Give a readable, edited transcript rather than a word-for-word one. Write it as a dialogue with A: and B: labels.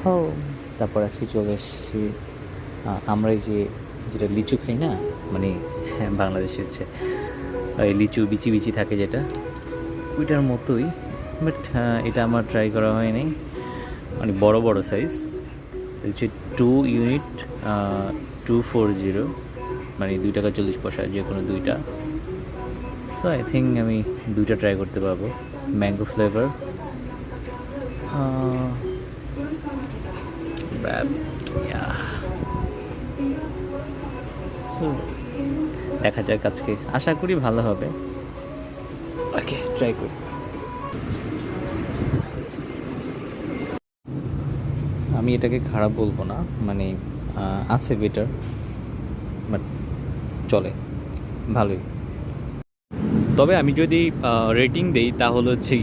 A: ও তারপর আজকে চলে এসেছি আমরা এই যে যেটা লিচু খাই না, মানে হ্যাঁ বাংলাদেশে হচ্ছে ওই লিচু বিচি বিচি থাকে যেটা, ওইটার মতোই, বাট এটা আমার ট্রাই করা হয়নি। মানে বড় বড় সাইজ হচ্ছে 2 ইউনিট 240, মানে 2 টাকা 40 পয়সা, যে কোনো দুইটা। সো আই থিঙ্ক আমি দুইটা ট্রাই করতে পারবো, ম্যাঙ্গো ফ্লেভার। সো দেখা যাক, আজকে আশা করি ভালো হবে। ওকে, ট্রাই করি। আমি এটাকে খারাপ বলবো না, মানে আছে বেটার, বাট চলে, ভালোই। তবে আমি যদি রেটিং দেই তাহলে হচ্ছে